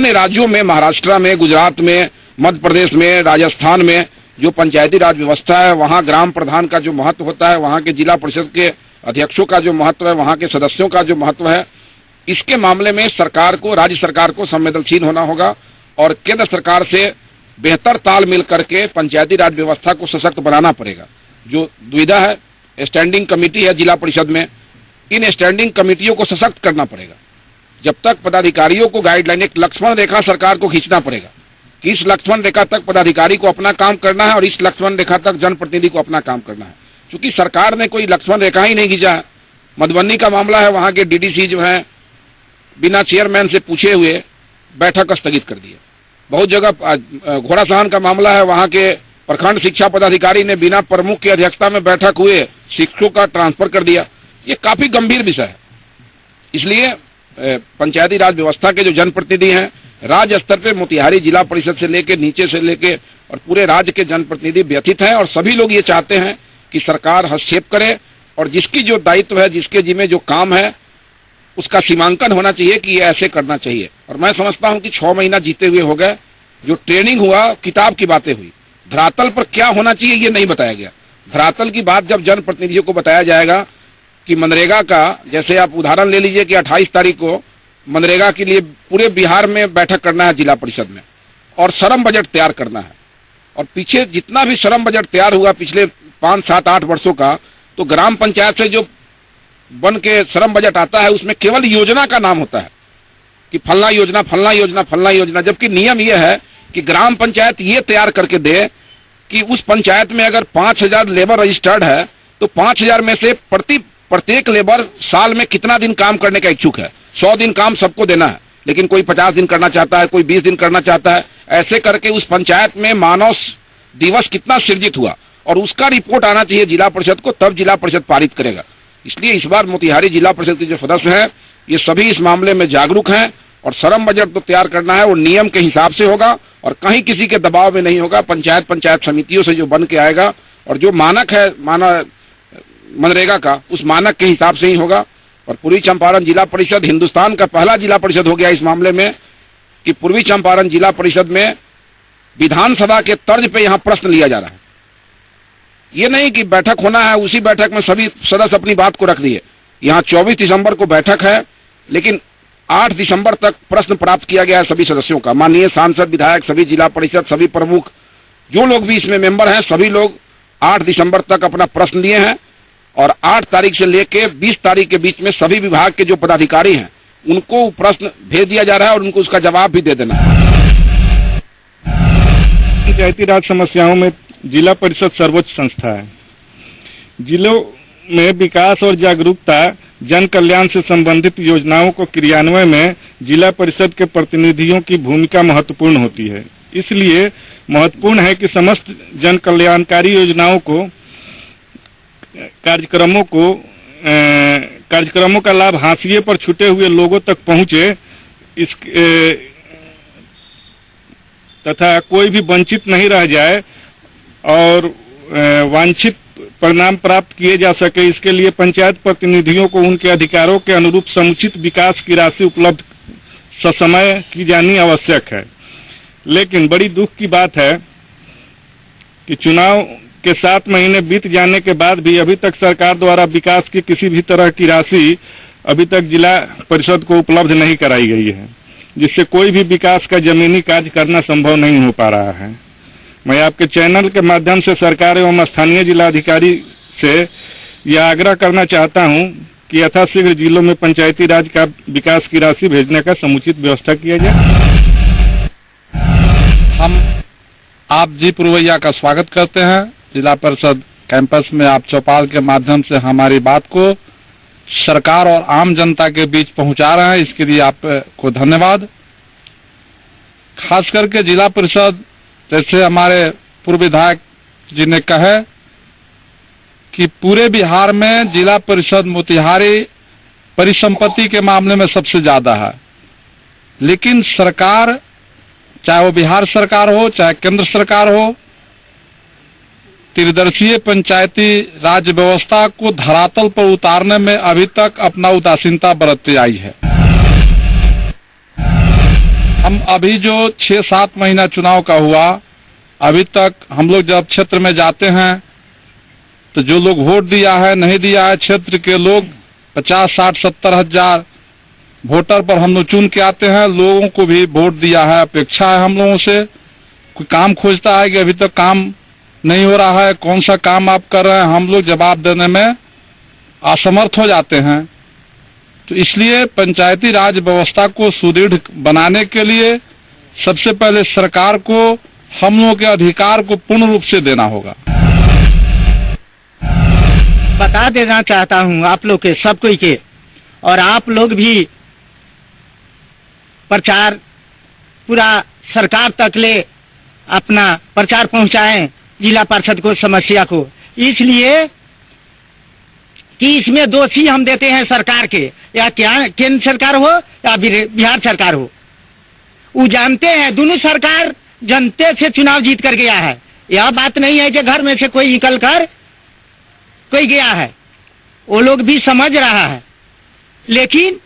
अन्य राज्यों में, महाराष्ट्र में, गुजरात में, मध्य प्रदेश में, राजस्थान में जो पंचायती राज व्यवस्था है, वहाँ ग्राम प्रधान का जो महत्व होता है, वहाँ के जिला परिषद के अध्यक्षों का जो महत्व है, वहाँ के सदस्यों का जो महत्व है, इसके मामले में सरकार को, राज्य सरकार को संवेदनशील होना होगा और केंद्र सरकार से बेहतर तालमेल करके पंचायती राज व्यवस्था को सशक्त बनाना पड़ेगा। जो दुविधा है, स्टैंडिंग कमेटी है जिला परिषद में, इन स्टैंडिंग कमेटियों को सशक्त करना पड़ेगा। जब तक पदाधिकारियों को गाइडलाइन, एक लक्ष्मण रेखा सरकार को खींचना पड़ेगा कि इस लक्ष्मण रेखा तक पदाधिकारी को अपना काम करना है और इस लक्ष्मण रेखा तक जनप्रतिनिधि को अपना काम करना है। क्योंकि सरकार ने कोई लक्ष्मण रेखा ही नहीं खींचा है। मधुबनी का मामला है, वहां के डीडीसी जो है बिना चेयरमैन से पूछे हुए बैठक स्थगित कर दी है। बहुत जगह घोड़ासहन का मामला है, वहां के प्रखंड शिक्षा पदाधिकारी ने बिना प्रमुख की अध्यक्षता में बैठक हुए शिक्षकों का ट्रांसफर कर दिया। ये काफी गंभीर विषय है। इसलिए पंचायती राज व्यवस्था के जो जनप्रतिनिधि हैं, राज्य स्तर पे मोतिहारी जिला परिषद से लेके, नीचे से लेके और पूरे राज्य के जनप्रतिनिधि व्यथित हैं और सभी लोग ये चाहते हैं कि सरकार हस्तक्षेप करे और जिसकी जो दायित्व है, जिसके जिम्मे जो काम है, उसका सीमांकन होना चाहिए कि ये ऐसे करना चाहिए। और मैं समझता हूं कि 6 महीना जीते हुए हो गए। जो ट्रेनिंग हुआ, किताब की बातें हुई, धरातल पर क्या होना चाहिए ये नहीं बताया गया। धरातल की बात जब जनप्रतिनिधियों को बताया जाएगा कि मनरेगा का, जैसे आप उदाहरण ले लीजिए कि 28 तारीख को मनरेगा के लिए पूरे बिहार में बैठक करना है जिला परिषद में और श्रम बजट तैयार करना है। और पीछे जितना भी श्रम बजट तैयार हुआ पिछले 5, 7, 8 वर्षों का, तो ग्राम पंचायत से जो बन के श्रम बजट आता है उसमें केवल योजना का नाम होता है कि फलना योजना, फलना योजना, फलना योजना। जबकि नियम यह है कि ग्राम पंचायत ये तैयार करके दे कि उस पंचायत में अगर 5000 लेबर रजिस्टर्ड है तो 5000 में से प्रत्येक लेबर साल में कितना दिन काम करने का इच्छुक है। 100 दिन काम सबको देना है, लेकिन कोई 50 दिन करना चाहता है, कोई 20 दिन करना चाहता है। ऐसे करके उस पंचायत में मानव दिवस कितना सृजित हुआ और उसका रिपोर्ट आना चाहिए जिला परिषद को, तब जिला परिषद पारित करेगा। इसलिए इस बार मोतिहारी जिला परिषद के जो सदस्य हैं, ये सभी इस मामले में जागरूक हैं और श्रम बजट तो तैयार करना है, वो नियम के हिसाब से होगा और कहीं किसी के दबाव में नहीं होगा। पंचायत समितियों से जो बन के आएगा और जो मानक है मनरेगा का, उस मानक के हिसाब से ही होगा। और पूर्वी चंपारण जिला परिषद हिंदुस्तान का पहला जिला परिषद हो गया इस मामले में कि पूर्वी चंपारण जिला परिषद में विधानसभा के तर्ज पे यहाँ प्रश्न लिया जा रहा है। ये नहीं कि बैठक होना है, उसी बैठक में सभी सदस्य अपनी बात को रख दिए। यहाँ 24 दिसंबर को बैठक है, लेकिन 8 दिसंबर तक प्रश्न प्राप्त किया गया है सभी सदस्यों का। माननीय सांसद, विधायक, सभी जिला परिषद, सभी प्रमुख, जो लोग भी इसमें मेंबर हैं, सभी लोग 8 दिसंबर तक अपना प्रश्न दिए हैं और 8 तारीख से लेके 20 तारीख के बीच में सभी विभाग के जो पदाधिकारी हैं उनको प्रश्न भेज दिया जा रहा है और उनको उसका जवाब भी दे देना है। पंचायती राज समस्याओं में जिला परिषद सर्वोच्च संस्था है। जिलों में विकास और जागरूकता, जन कल्याण से संबंधित योजनाओं को क्रियान्वयन में जिला परिषद के प्रतिनिधियों की भूमिका महत्वपूर्ण होती है। इसलिए महत्वपूर्ण है कि समस्त जन कल्याणकारी योजनाओं को, कार्यक्रमों का लाभ हाशिए पर छूटे हुए लोगों तक पहुंचे, तथा कोई भी वंचित नहीं रह जाए और वांछित परिणाम प्राप्त किए जा सके। इसके लिए पंचायत प्रतिनिधियों को उनके अधिकारों के अनुरूप समुचित विकास की राशि उपलब्ध ससमय की जानी आवश्यक है। लेकिन बड़ी दुख की बात है कि चुनाव के 7 महीने बीत जाने के बाद भी अभी तक सरकार द्वारा विकास की किसी भी तरह की राशि अभी तक जिला परिषद को उपलब्ध नहीं कराई गई है, जिससे कोई भी विकास का जमीनी कार्य करना संभव नहीं हो पा रहा है। मैं आपके चैनल के माध्यम से सरकार एवं स्थानीय जिलाधिकारी से यह आग्रह करना चाहता हूं कि यथाशीघ्र जिलों में पंचायती राज का विकास की राशि भेजने का समुचित व्यवस्था किया जाए। हम आप जी पुरवैया का स्वागत करते हैं जिला परिषद कैंपस में। आप चौपाल के माध्यम से हमारी बात को सरकार और आम जनता के बीच पहुंचा रहे हैं, इसके लिए आपको धन्यवाद। खास करके जिला परिषद, जैसे हमारे पूर्व विधायक जी ने कहा कि पूरे बिहार में जिला परिषद मोतिहारी परिसंपत्ति के मामले में सबसे ज्यादा है, लेकिन सरकार, चाहे वो बिहार सरकार हो चाहे केंद्र सरकार हो, त्रिदर्शीय पंचायती राज व्यवस्था को धरातल पर उतारने में अभी तक अपना उदासीनता बरतती आई है। हम अभी जो 6-7 महीना चुनाव का हुआ, अभी तक हम लोग जब क्षेत्र में जाते हैं तो जो लोग वोट दिया है नहीं दिया है, क्षेत्र के लोग 50, 60, 70 हजार वोटर पर हम लोग चुन के आते हैं। लोगों को भी वोट दिया है, अपेक्षा है हम लोगों से। कोई काम खोजता है कि अभी तक काम नहीं हो रहा है, कौन सा काम आप कर रहे हैं, हम लोग जवाब देने में असमर्थ हो जाते हैं। तो इसलिए पंचायती राज व्यवस्था को सुदृढ़ बनाने के लिए सबसे पहले सरकार को हम लोगों के अधिकार को पूर्ण रूप से देना होगा। बता देना चाहता हूं आप लोग के सब कोई के, और आप लोग भी प्रचार पूरा सरकार तक ले अपना प्रचार पहुंचाएं जिला परिषद को, समस्या को, इसलिए कि इसमें दोषी हम देते हैं सरकार के, या क्या केंद्र सरकार हो या बिहार सरकार हो। वो जानते हैं दोनों सरकार जनते से चुनाव जीत कर गया है। यह बात नहीं है कि घर में से कोई निकल कर कोई गया है, वो लोग भी समझ रहा है, लेकिन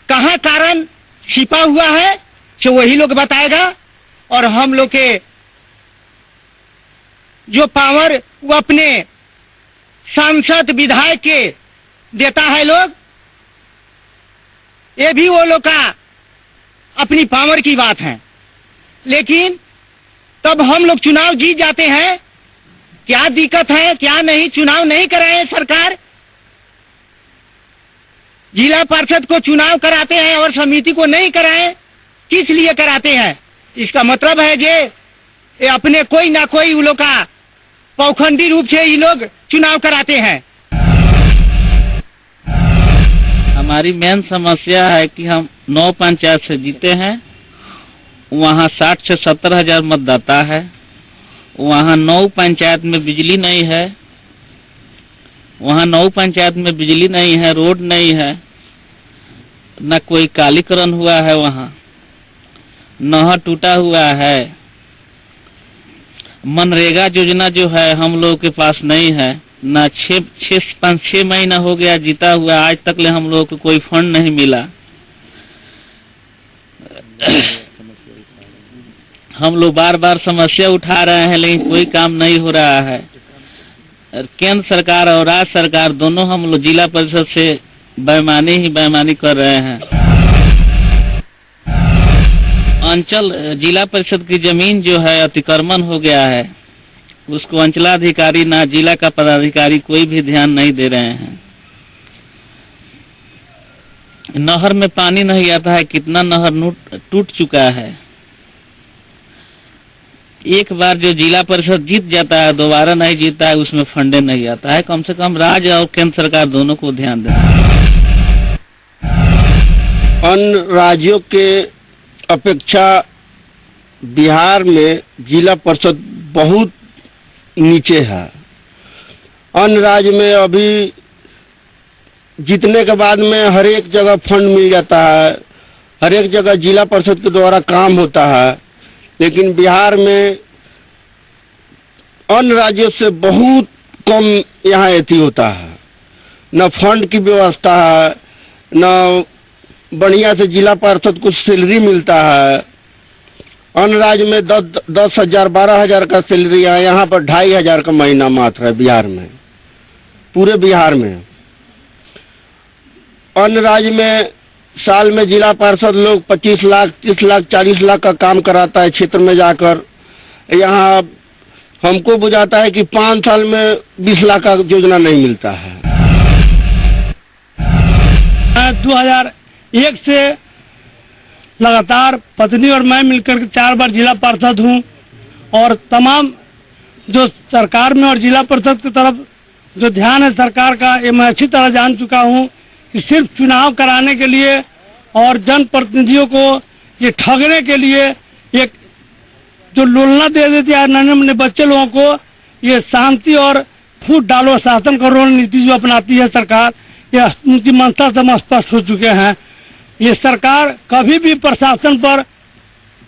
कहाँ कारण छिपा हुआ है कि वही लोग बताएगा। और हम लोग के जो पावर वो अपने सांसद विधायक के देता है लोग, ये भी वो लोग का अपनी पावर की बात है। लेकिन तब हम लोग चुनाव जीत जाते हैं, क्या दिक्कत है, क्या नहीं, चुनाव नहीं कराए सरकार, जिला परिषद को चुनाव कराते हैं और समिति को नहीं कराए, किस लिए कराते हैं? इसका मतलब है जे ये अपने कोई ना कोई वो लोग का पौखंडी रूप से ये लोग चुनाव कराते हैं। हमारी मेन समस्या है कि हम 9 पंचायत से जीते हैं, वहाँ 60 से 70 हजार मतदाता है, वहाँ 9 पंचायत में बिजली नहीं है, वहाँ 9 पंचायत में बिजली नहीं है, रोड नहीं है, न कोई कालीकरण हुआ है, वहाँ नहर टूटा हुआ है, मनरेगा योजना जो है हम लोगों के पास नहीं है, ना 5-6 महीना हो गया जीता हुआ, आज तक ले हम लोगों को कोई फंड नहीं मिला। हम लोग बार बार समस्या उठा रहे हैं लेकिन कोई काम नहीं हो रहा है। केंद्र सरकार और राज्य सरकार दोनों हम लोग जिला परिषद से बेईमानी कर रहे हैं। अंचल जिला परिषद की जमीन जो है अतिक्रमण हो गया है, उसको अंचलाधिकारी ना जिला का पदाधिकारी कोई भी ध्यान नहीं दे रहे हैं। नहर में पानी नहीं आता है, कितना नहर टूट चुका है। एक बार जो जिला परिषद जीत जाता है दोबारा नहीं जीतता है, उसमें फंडे नहीं आता है। कम से कम राज्य और केंद्र सरकार दोनों को ध्यान देना। अन्य राज्यों के अपेक्षा बिहार में जिला परिषद बहुत नीचे है। अन्य राज्य में अभी जीतने के बाद में हर एक जगह फंड मिल जाता है, हर एक जगह जिला परिषद के द्वारा काम होता है, लेकिन बिहार में अन्य राज्यों से बहुत कम यहाँ एथी होता है। न फंड की व्यवस्था है, न बढ़िया से जिला परिषद को सैलरी मिलता है। अन्य राज्य में 10,000 12,000 का सैलरी है, यहाँ पर 2,500 का महीना मात्र है बिहार में, पूरे बिहार में। अन्य राज्य में साल में जिला पार्षद लोग 25 लाख 30 लाख 40 लाख का काम कराता है क्षेत्र में जाकर। यहाँ हमको बुझाता है कि 5 साल में 20 लाख का योजना नहीं मिलता है। 2001 से लगातार पत्नी और मैं मिलकर 4 बार जिला पार्षद हूँ, और तमाम जो सरकार में और जिला परिषद की तरफ जो ध्यान है सरकार का, ये मैं अच्छी तरह जान चुका हूँ कि सिर्फ चुनाव कराने के लिए और जनप्रतिनिधियों को ये ठगने के लिए एक जो लोलना दे देती है नन्हे बच्चे लोगों को, ये शांति और फूट डालो शासन करो नीति जो अपनाती है सरकार, ये उनकी मंशा से हम स्पष्ट हो चुके हैं। ये सरकार कभी भी प्रशासन पर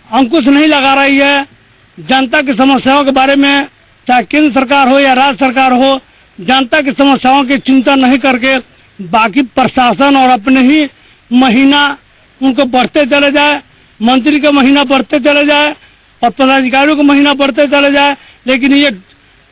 अंकुश नहीं लगा रही है। जनता की समस्याओं के बारे में चाहे केंद्र सरकार हो या राज्य सरकार हो, जनता की समस्याओं की चिंता नहीं करके बाकी प्रशासन और अपने ही महीना उनको बढ़ते चले जाए, मंत्री का महीना बढ़ते चले जाए और पदाधिकारियों का महीना बढ़ते चले जाए, लेकिन ये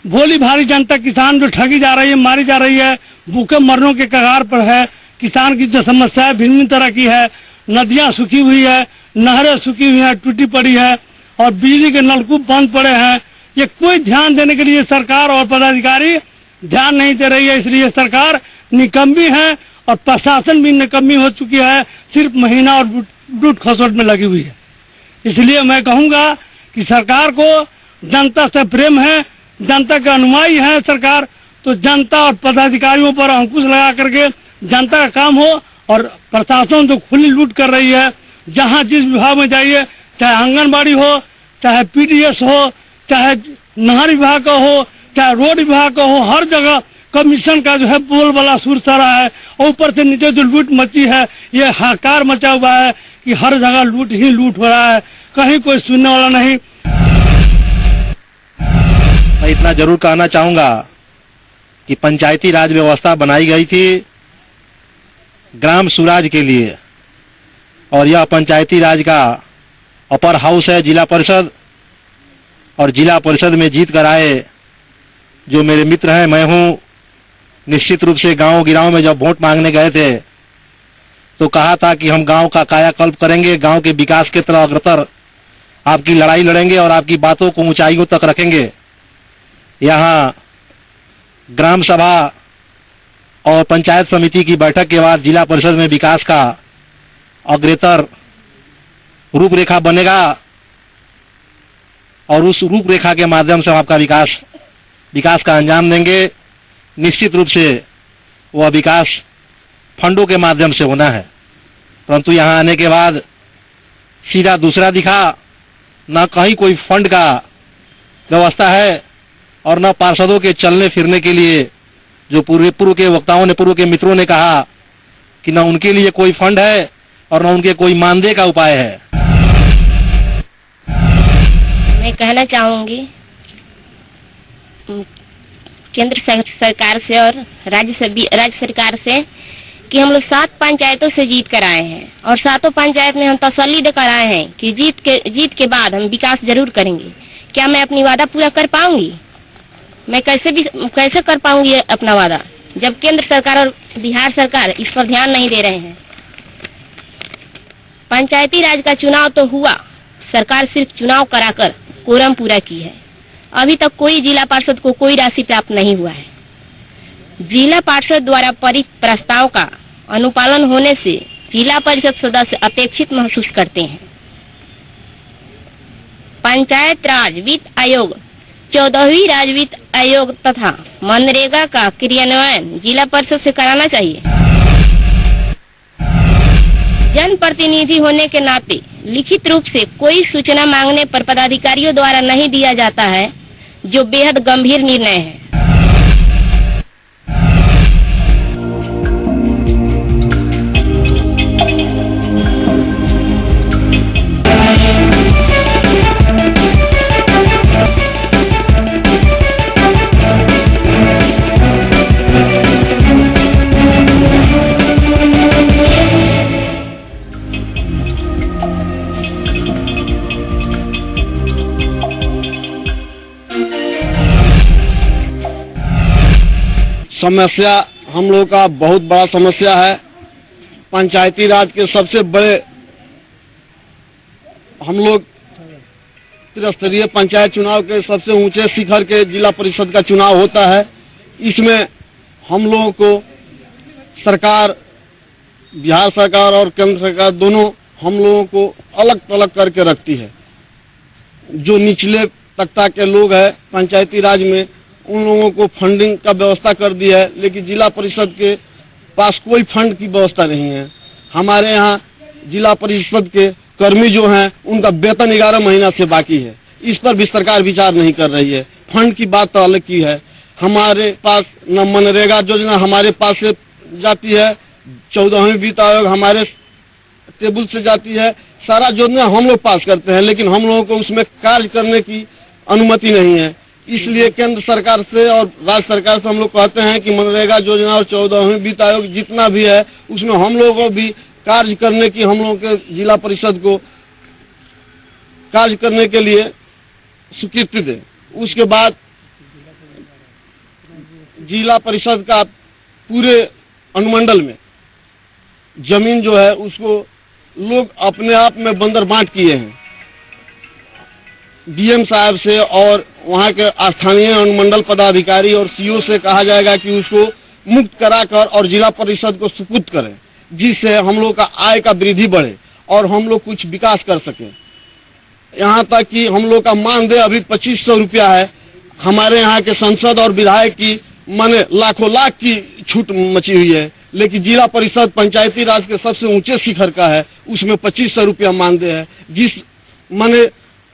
भोली भारी जनता किसान जो ठगी जा रही है, मारी जा रही है, भूखे मरने के कगार पर है। किसान की जो समस्या भिन्न तरह की है, नदियां सूखी हुई है, नहरें सूखी हुई है, टूटी पड़ी है और बिजली के नलकूप बंद पड़े हैं। ये कोई ध्यान देने के लिए सरकार और पदाधिकारी ध्यान नहीं दे रही है, इसलिए सरकार निकम्मी है और प्रशासन भी निकम्मी हो चुकी है, सिर्फ महीना और लूट खसोट में लगी हुई है। इसलिए मैं कहूंगा कि सरकार को जनता से प्रेम है, जनता के अनुयायी है सरकार, तो जनता और पदाधिकारियों पर अंकुश लगा करके जनता का काम हो। और प्रशासन जो खुली लूट कर रही है, जहां जिस विभाग में जाइए, चाहे आंगनबाड़ी हो, चाहे पीडीएस हो, चाहे नहर विभाग का हो, चाहे रोड विभाग का हो, हर जगह कमीशन का जो है बोलबाला सुर सा रहा है। ऊपर से नीचे जो लूट मची है, ये हाहाकार मचा हुआ है कि हर जगह लूट ही लूट हो रहा है, कहीं कोई सुनने वाला नहीं। मैं इतना जरूर कहना चाहूंगा कि पंचायती राज व्यवस्था बनाई गई थी ग्राम सुराज के लिए, और यह पंचायती राज का अपर हाउस है जिला परिषद। और जिला परिषद में जीत कर आए जो मेरे मित्र हैं, मैं हूं, निश्चित रूप से गांव गिराव में जब वोट मांगने गए थे तो कहा था कि हम गांव का कायाकल्प करेंगे, गांव के विकास के तरफ अग्रसर आपकी लड़ाई लड़ेंगे और आपकी बातों को ऊंचाइयों तक रखेंगे। यहाँ ग्राम सभा और पंचायत समिति की बैठक के बाद जिला परिषद में विकास का अग्रतर रूपरेखा बनेगा और उस रूपरेखा के माध्यम से हम आपका विकास का अंजाम देंगे। निश्चित रूप से वह विकास फंडों के माध्यम से होना है, परंतु यहाँ आने के बाद सीधा दूसरा दिखा, न कहीं कोई फंड का व्यवस्था है और न पार्षदों के चलने फिरने के लिए, जो पूर्व के वक्ताओं ने, पूर्व के मित्रों ने कहा कि न उनके लिए कोई फंड है और न उनके कोई मानदेय का उपाय है। मैं कहना चाहूंगी केंद्र सरकार से और राज्य सरकार से कि हम लोग 7 पंचायतों से जीत कर आए हैं और 7 पंचायत में हम तसल्ली देकर आए हैं कि जीत के बाद हम विकास जरूर करेंगे। क्या मैं अपनी वादा पूरा कर पाऊंगी? मैं कैसे कर पाऊंगी अपना वादा, जब केंद्र सरकार और बिहार सरकार इस पर ध्यान नहीं दे रहे हैं। पंचायती राज का चुनाव तो हुआ, सरकार सिर्फ चुनाव कराकर कोरम पूरा की है। अभी तक कोई जिला पार्षद को कोई राशि प्राप्त नहीं हुआ है। जिला पार्षद द्वारा पारित प्रस्ताव का अनुपालन होने से जिला परिषद सदस्य अपेक्षित महसूस करते हैं। पंचायत राज वित्त आयोग 14वीं राज्य वित्त आयोग तथा मनरेगा का क्रियान्वयन जिला परिषद से कराना चाहिए। जनप्रतिनिधि होने के नाते लिखित रूप से कोई सूचना मांगने पर पदाधिकारियों द्वारा नहीं दिया जाता है, जो बेहद गंभीर निर्णय है। समस्या हम लोग का बहुत बड़ा समस्या है। पंचायती राज के सबसे बड़े हम लोग त्रिस्तरीय पंचायत चुनाव के सबसे ऊंचे शिखर के जिला परिषद का चुनाव होता है। इसमें हम लोगों को सरकार, बिहार सरकार और केंद्र सरकार दोनों हम लोगों को अलग थलग करके रखती है। जो निचले तबका के लोग हैं पंचायती राज में, उन लोगों को फंडिंग का व्यवस्था कर दी है, लेकिन जिला परिषद के पास कोई फंड की व्यवस्था नहीं है। हमारे यहाँ जिला परिषद के कर्मी जो हैं उनका वेतन 11 महीना से बाकी है। इस पर भी सरकार विचार नहीं कर रही है। फंड की बात तो अलग की है। हमारे पास न मनरेगा योजना हमारे पास से जाती है, 14वीं वित्त आयोग हमारे टेबल से जाती है। सारा योजना हम लोग पास करते हैं, लेकिन हम लोगों को उसमें कार्य करने की अनुमति नहीं है। इसलिए केंद्र सरकार से और राज्य सरकार से हम लोग कहते हैं कि मनरेगा योजना और 14वीं वित्त आयोग जितना भी है उसमें हम लोगों को भी कार्य करने की हम लोगों के जिला परिषद को कार्य करने के लिए स्वीकृति दे। उसके बाद जिला परिषद का पूरे अनुमंडल में जमीन जो है उसको लोग अपने आप में बंदर बांट किए हैं। डीएम साहब से और वहां के स्थानीय अनुमंडल पदाधिकारी और सीओ से कहा जाएगा कि उसको मुक्त कराकर और जिला परिषद को सुपुर्द करें, जिससे हम लोग का आय का वृद्धि बढ़े और हम लोग कुछ विकास कर सकें। यहाँ तक कि हम लोग का मानदेय अभी 2500 रुपया है। हमारे यहाँ के सांसद और विधायक की माने लाखों लाख की छूट मची हुई है, लेकिन जिला परिषद पंचायती राज के सबसे ऊंचे शिखर का है, उसमें 2500 रुपया मानदेय है। जिस माने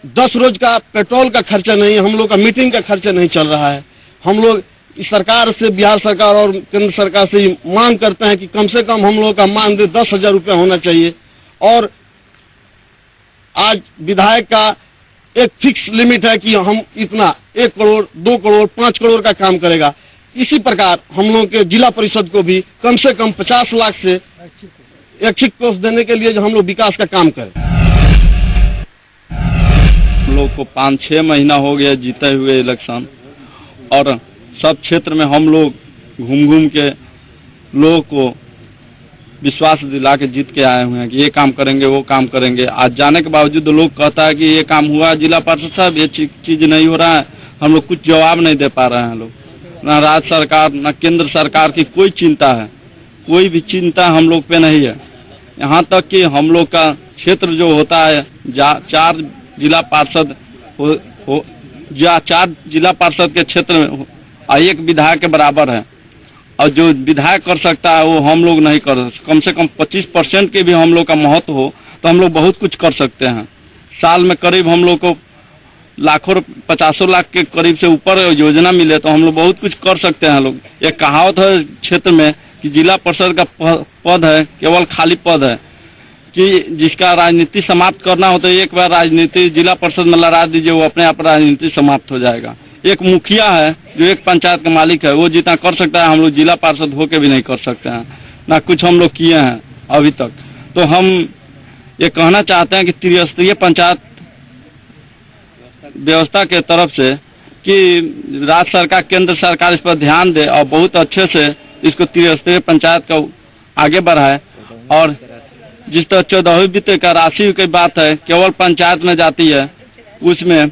10 रोज का पेट्रोल का खर्चा नहीं, हम लोग का मीटिंग का खर्चा नहीं चल रहा है। हम लोग इस सरकार से, बिहार सरकार और केंद्र सरकार से मांग करते हैं कि कम से कम हम लोग का मानदेय 10,000 रुपया होना चाहिए। और आज विधायक का एक फिक्स लिमिट है कि हम इतना 1 करोड़, 2 करोड़, 5 करोड़ का काम करेगा। इसी प्रकार हम लोग के जिला परिषद को भी कम से कम 50 लाख से ऐच्छिक कोष देने के लिए जो हम लोग विकास का काम करें। हम लोग को 5-6 महीना हो गया जीते हुए इलेक्शन, और सब क्षेत्र में हम लोग घूम घूम के लोगों को विश्वास दिला के जीत के आए हुए हैं कि ये काम करेंगे, वो काम करेंगे। आज जाने के बावजूद लोग कहता है कि ये काम हुआ जिला पार्षद साहब, ये चीज नहीं हो रहा है। हम लोग कुछ जवाब नहीं दे पा रहे हैं। लोग न राज्य सरकार न केंद्र सरकार की कोई चिंता है, कोई भी चिंता हम लोग पे नहीं है। यहाँ तक कि हम लोग का क्षेत्र जो होता है 4 जिला पार्षद या 4 जिला पार्षद के क्षेत्र में 1 विधायक के बराबर है, और जो विधायक कर सकता है वो हम लोग नहीं कर। कम से कम 25% के भी हम लोग का महत्व हो तो हम लोग बहुत कुछ कर सकते हैं। साल में करीब हम लोग को लाखों 50 लाख के करीब से ऊपर योजना मिले तो हम लोग बहुत कुछ कर सकते हैं। लोग एक कहावत है क्षेत्र में कि जिला परिषद का पद है केवल खाली पद है, कि जिसका राजनीति समाप्त करना हो तो एक बार राजनीति जिला परिषद में लड़ा दीजिए, वो अपने आप राजनीति समाप्त हो जाएगा। एक मुखिया है जो एक पंचायत का मालिक है, वो जितना कर सकता है हम लोग जिला पार्षद होके भी नहीं कर सकते हैं, ना कुछ हम लोग किए हैं अभी तक। तो हम ये कहना चाहते हैं कि त्रिस्तरीय पंचायत व्यवस्था के तरफ से कि राज्य सरकार, केंद्र सरकार इस पर ध्यान दे और बहुत अच्छे से इसको त्रिस्तरीय पंचायत का आगे बढ़ाए। और जिस तरह 14वीं वित्त का राशि की बात है केवल पंचायत में जाती है, उसमें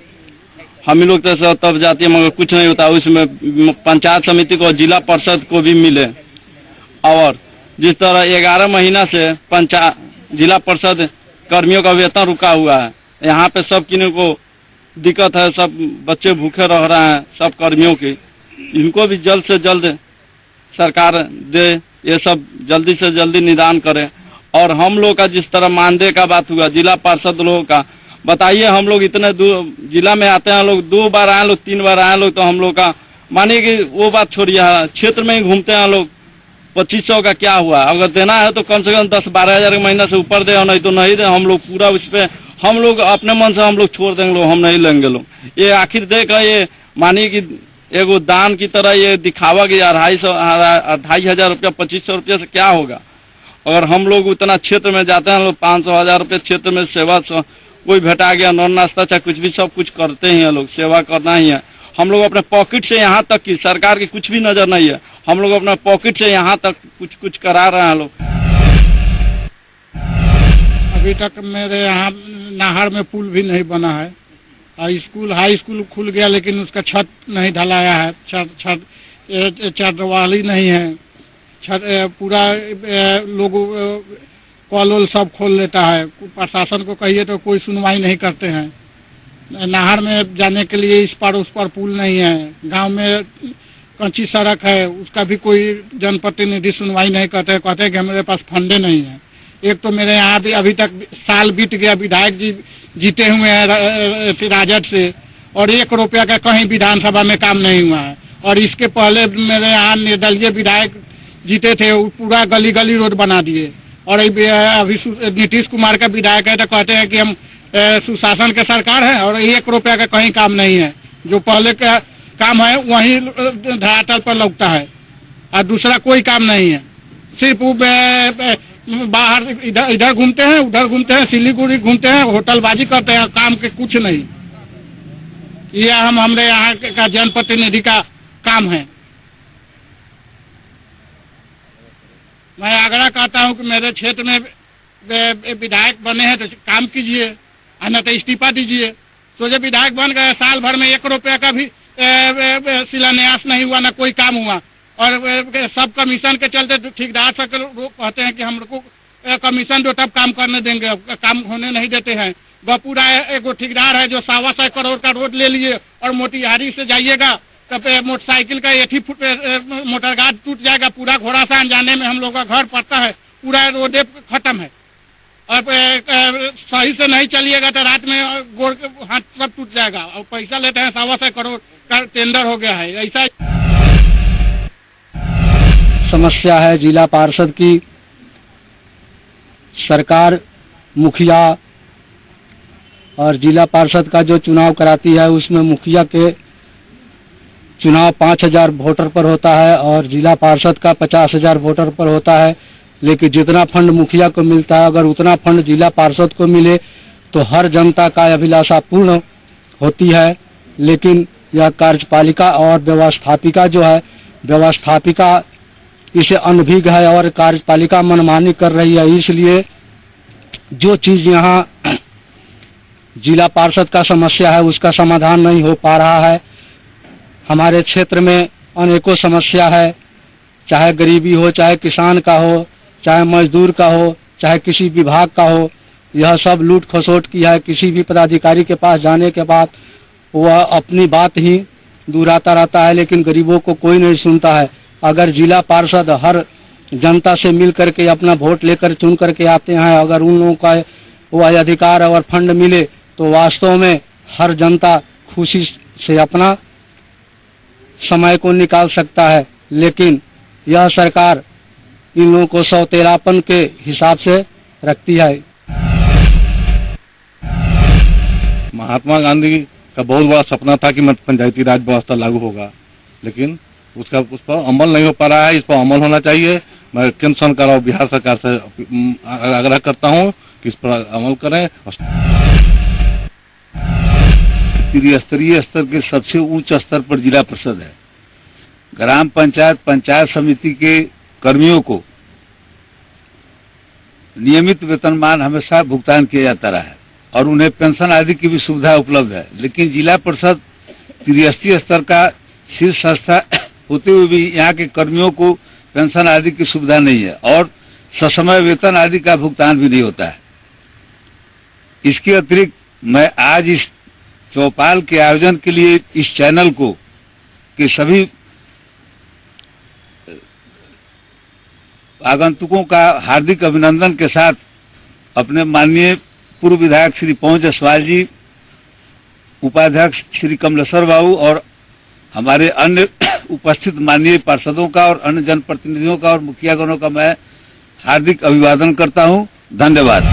हम लोग तो तब जाती है मगर कुछ नहीं होता। उसमें पंचायत समिति को, जिला परिषद को भी मिले। और जिस तरह 11 महीना से जिला परिषद कर्मियों का वेतन रुका हुआ है, यहाँ पे सब किन्हीं को दिक्कत है, सब बच्चे भूखे रह रहे हैं, सब कर्मियों की, इनको भी जल्द से जल्द सरकार दे, ये सब जल्दी से जल्दी निदान करे। और हम लोग का जिस तरह मानदेय का बात हुआ जिला पार्षद लोगों का, बताइए हम लोग इतने दूर जिला में आते हैं, लोग 2 बार आए, लोग 3 बार आए लोग, तो हम लोग का मानिए कि वो बात छोड़िए, क्षेत्र में ही घूमते हैं लोग। 2500 का क्या हुआ? अगर देना है तो कम से कम 10-12 हजार के महीने से ऊपर दे, नहीं तो नहीं दे। हम लोग पूरा उस पर हम लोग अपने मन से हम लोग छोड़ देंगे, लोग हम नहीं लेंगे। लोग ये आखिर देख ये मानिए कि एगो दान की तरह ये दिखावा कि 2,500 रुपया 2500 रुपया से क्या होगा। अगर हम लोग उतना क्षेत्र में जाते हैं, लोग 500-1000 रुपये क्षेत्र में सेवा कोई भेटा गया, नॉन नाश्ता चाहे कुछ भी, सब कुछ करते ही हैं लोग, सेवा करना ही है। हम लोग अपने पॉकेट से यहाँ तक कि सरकार की कुछ भी नजर नहीं है, हम लोग अपने पॉकेट से यहाँ तक कुछ करा रहे हैं लोग। अभी तक मेरे यहाँ नाहर में पुल भी नहीं बना है, और हाई स्कूल खुल गया लेकिन उसका छत नहीं ढलाया है, छत चटवाली नहीं है, छत पूरा लोग कॉल सब खोल लेता है। प्रशासन को कहिए तो कोई सुनवाई नहीं करते हैं। नाहर में जाने के लिए इस पार उस पार पुल नहीं है, गांव में कच्ची सड़क है, उसका भी कोई जनप्रतिनिधि सुनवाई नहीं करते, कहते हैं कि हमारे पास फंडे नहीं है। एक तो मेरे यहाँ भी अभी तक साल बीत गया, विधायक जी जीते हुए हैं राजद से, और 1 रुपया का कहीं विधानसभा में काम नहीं हुआ है। और इसके पहले मेरे यहाँ निर्दलीय विधायक जीते थे, पूरा गली गली रोड बना दिए। और अभी नीतीश कुमार का विधायक है तो कहते हैं कि हम सुशासन के सरकार है, और 1 रुपया का कहीं काम नहीं है। जो पहले का काम है वही धरातल पर लगता है, और दूसरा कोई काम नहीं है। सिर्फ बाहर इधर इधर घूमते हैं, उधर घूमते हैं, सिलीगुड़ी घूमते हैं, होटलबाजी करते हैं, काम के कुछ नहीं। ये हमारे यहाँ का जनप्रतिनिधि का काम है। मैं आग्रह करता हूँ कि मेरे क्षेत्र में विधायक बने हैं तो काम कीजिए, न तो इस्तीफा दीजिए। तो जब विधायक बन गए, साल भर में 1 रुपया का भी शिलान्यास नहीं हुआ, ना कोई काम हुआ, और सब कमीशन के चलते ठेकेदार सब कहते हैं कि हम लोग को कमीशन दो तब काम करने देंगे, काम होने नहीं देते हैं। गपूरा एक ठेकेदार है जो 125 करोड़ का रोड ले लिए, और मोतिहारी से जाइएगा तब मोटरसाइकिल का 80 फुट मोटर गार्ड टूट जाएगा, पूरा घोड़ासान जाने में हम लोग का घर पड़ता है, पूरा रोड खत्म है। और सही से नहीं चलिएगा तो रात में गोड़ के हाथ सब टूट जाएगा, और पैसा लेते हैं 125 करोड़ का टेंडर हो गया है। ऐसा समस्या है जिला पार्षद की। सरकार मुखिया और जिला पार्षद का जो चुनाव कराती है उसमें मुखिया के चुनाव 5000 वोटर पर होता है और जिला पार्षद का 50,000 वोटर पर होता है। लेकिन जितना फंड मुखिया को मिलता है, अगर उतना फंड जिला पार्षद को मिले तो हर जनता का अभिलाषा पूर्ण होती है। लेकिन यह कार्यपालिका और व्यवस्थापिका जो है, व्यवस्थापिका इसे अनभिज्ञ है और कार्यपालिका मनमानी कर रही है। इसलिए जो चीज यहाँ जिला पार्षद का समस्या है उसका समाधान नहीं हो पा रहा है। हमारे क्षेत्र में अनेकों समस्या है, चाहे गरीबी हो, चाहे किसान का हो, चाहे मजदूर का हो, चाहे किसी विभाग का हो, यह सब लूट खसोट की है। किसी भी पदाधिकारी के पास जाने के बाद वह अपनी बात ही दोहराता रहता है, लेकिन गरीबों को कोई नहीं सुनता है। अगर जिला पार्षद हर जनता से मिल करके अपना वोट लेकर चुन करके आते हैं, अगर उन लोगों का वह अधिकार और फंड मिले तो वास्तव में हर जनता खुशी से अपना समय को निकाल सकता है। लेकिन यह सरकार इन लोगों को सौतेलापन के हिसाब से रखती है। महात्मा गांधी का बहुत बड़ा सपना था कि पंचायती राज व्यवस्था लागू होगा, लेकिन उस पर अमल नहीं हो पा रहा है। इस पर अमल होना चाहिए। मैं केंद्र सरकार और बिहार सरकार से आग्रह करता हूँ कि इस पर अमल करें। त्रिस्तरीय स्तर के सबसे उच्च स्तर पर जिला परिषद है। ग्राम पंचायत, पंचायत समिति के कर्मियों को नियमित वेतनमान हमेशा भुगतान किया जाता रहा है और उन्हें पेंशन आदि की भी सुविधा उपलब्ध है। लेकिन जिला परिषद त्रिस्तरीय स्तर का शीर्ष संस्था होते हुए भी यहाँ के कर्मियों को पेंशन आदि की सुविधा नहीं है और ससमय वेतन आदि का भुगतान भी नहीं होता है। इसके अतिरिक्त मैं आज इस चौपाल के आयोजन के लिए इस चैनल को के सभी आगंतुकों का हार्दिक अभिनंदन के साथ अपने माननीय पूर्व विधायक श्री पवन जायसवाल जी, उपाध्यक्ष श्री कमलेश्वर बाबू और हमारे अन्य उपस्थित माननीय पार्षदों का और अन्य जनप्रतिनिधियों का और मुखियागणों का मैं हार्दिक अभिवादन करता हूं। धन्यवाद।